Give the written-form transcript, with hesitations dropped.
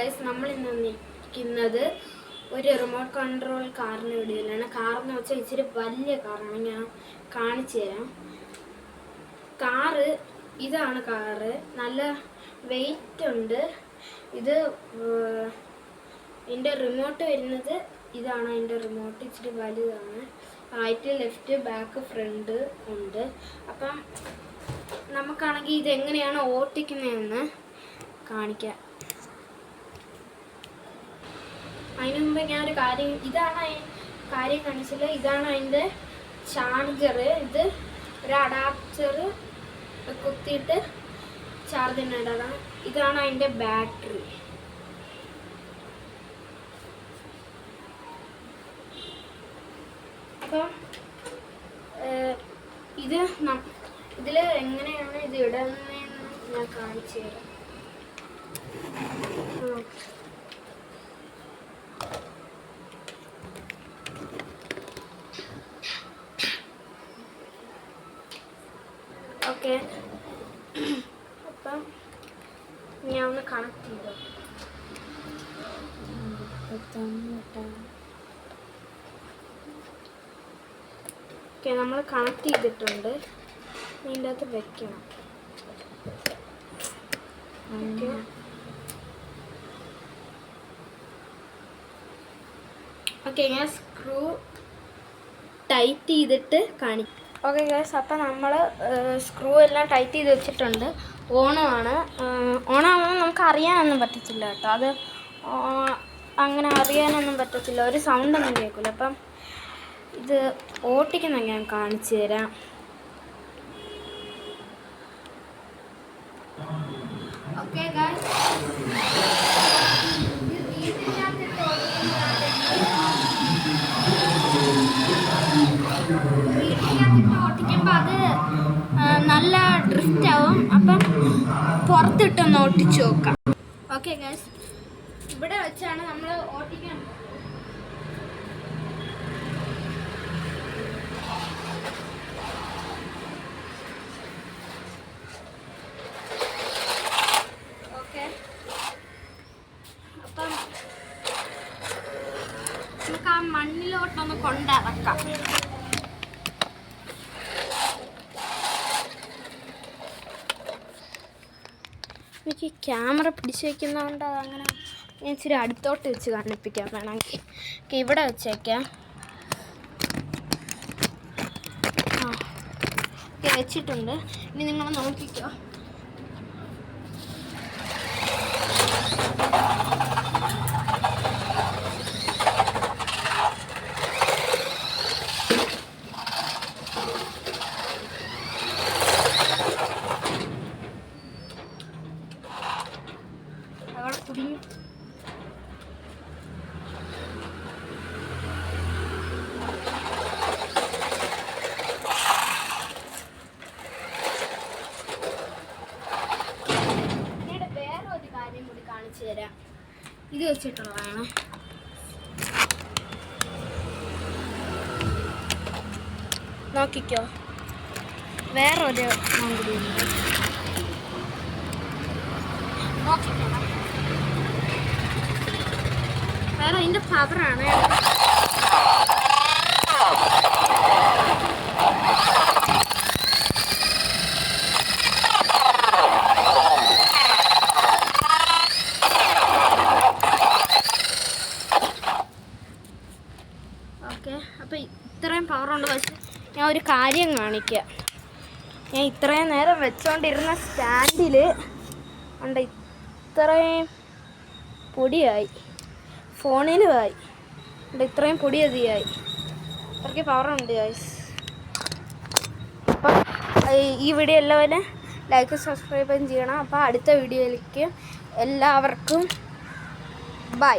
Guys, നമ്മൾ ഇന്ന് നിൽക്കുന്നത് ഒരു റിമോട്ട് കൺട്രോൾ കാറിന് വീഡിയോയിലാണ്. കാറെന്ന് വെച്ചാൽ ഇച്ചിരി വലിയ കാറാണ്. ഞാൻ കാണിച്ചു തരാം. ഇതാണ് കാറ്. നല്ല വെയിറ്റ് ഉണ്ട്. ഇതിൻ്റെ റിമോട്ട് വരുന്നത് ഇതാണ്. അതിൻ്റെ റിമോട്ട് ഇച്ചിരി വലുതാണ്. റൈറ്റ്, ലെഫ്റ്റ്, ബാക്ക്, ഫ്രണ്ട് ഉണ്ട്. അപ്പം നമുക്കാണെങ്കിൽ ഇതെങ്ങനെയാണ് ഓട്ടിക്കുന്നതെന്ന് കാണിക്കാം. അതിന് മുമ്പ് ഞാൻ ഒരു കാര്യം കാണിച്ചില്ല. ഇതാണ് അതിൻ്റെ ചാർജർ. ഇത് ഒരു അഡാപ്റ്റർ കുത്തിയിട്ട് ചാർജ് ചെയ്യുന്നതാണ്. ഇതാണ് അതിൻ്റെ ബാറ്ററി. അപ്പം ഇതിൽ എങ്ങനെയാണ് ഇത് ഇടുന്നതെന്ന് ഞാൻ കാണിച്ചു തരാം. ഓക്കെ, അപ്പം ഞാൻ ഒന്ന് കണക്ട് ചെയ്തു. ഓക്കെ, നമ്മൾ കണക്ട് ചെയ്തിട്ടുണ്ട്. ഇതിൻ്റെ അകത്ത് വെക്കണം. ഓക്കെ, ഞാൻ സ്ക്രൂ ടൈറ്റ് ചെയ്തിട്ട് കാണിക്കാം. ഓക്കെ ഗൈസ്, അപ്പം നമ്മൾ സ്ക്രൂ എല്ലാം ടൈറ്റ് ചെയ്ത് വെച്ചിട്ടുണ്ട്. ഓണാകുമ്പോൾ നമുക്ക് അറിയാനൊന്നും പറ്റത്തില്ല കേട്ടോ. അത് അങ്ങനെ അറിയാനൊന്നും പറ്റത്തില്ല. ഒരു സൗണ്ടൊന്നും കേൾക്കില്ല. അപ്പം ഇത് ഓട്ടിക്കുന്ന ഞാൻ കാണിച്ചു തരാം. ഓക്കെ ഗൈസ്, ഓട്ടിക്കുമ്പോൾ അത് നല്ല ഡ്രിഫ്റ്റ് ആവും. അപ്പം പുറത്തിട്ടൊന്ന് ഓട്ടിച്ച് നോക്കാം. ഓക്കെ ഗൈസ്, ഇവിടെ വെച്ചാണ് നമ്മൾ ഓട്ടിക്കാൻ. ഓക്കെ, അപ്പം നമുക്ക് ആ മണ്ണിലോട്ടൊന്ന് കൊണ്ടിറക്കാം. എനിക്ക് ക്യാമറ പിടിച്ച് വയ്ക്കുന്നതുകൊണ്ട് അതങ്ങനെ ഞാൻ ഇച്ചിരി അടുത്തോട്ട് വെച്ച് കാണിപ്പിക്കാം വേണമെങ്കിൽ. ഇവിടെ വെച്ചേക്കാം. വെച്ചിട്ടുണ്ട്. ഇനി നിങ്ങൾ നോക്കിക്കോ. കുടുങ്ങി. പിന്നീട് വേറെ ഒരു കാര്യം കൂടി കാണിച്ചു തരാം. ഇത് വെച്ചിട്ടുള്ളതാണ്. നോക്കിക്കോ, വേറൊരു കൂടി ഉണ്ട്. നോക്കിക്കോ, വേറെ അതിൻ്റെ പവറാണ്. ഓക്കെ, അപ്പോൾ ഇത്രയും പവറുണ്ട്. പക്ഷേ ഞാൻ ഒരു കാര്യം കാണിക്കാം. ഞാൻ ഇത്രയും നേരം വെച്ചുകൊണ്ടിരുന്ന സ്റ്റാൻഡിൽ ഉണ്ട് ഇത്രയും പൊടിയായി. ഫോണിലുമായി ഇത്രയും പൊടി അധികമായി. അത്രയ്ക്ക് പവറുണ്ട് ഗൈസ്. അപ്പം ഈ വീഡിയോ എല്ലാവരും ലൈക്ക് സബ്സ്ക്രൈബും ചെയ്യണം. അപ്പോൾ അടുത്ത വീഡിയോയിലേക്ക് എല്ലാവർക്കും ബൈ.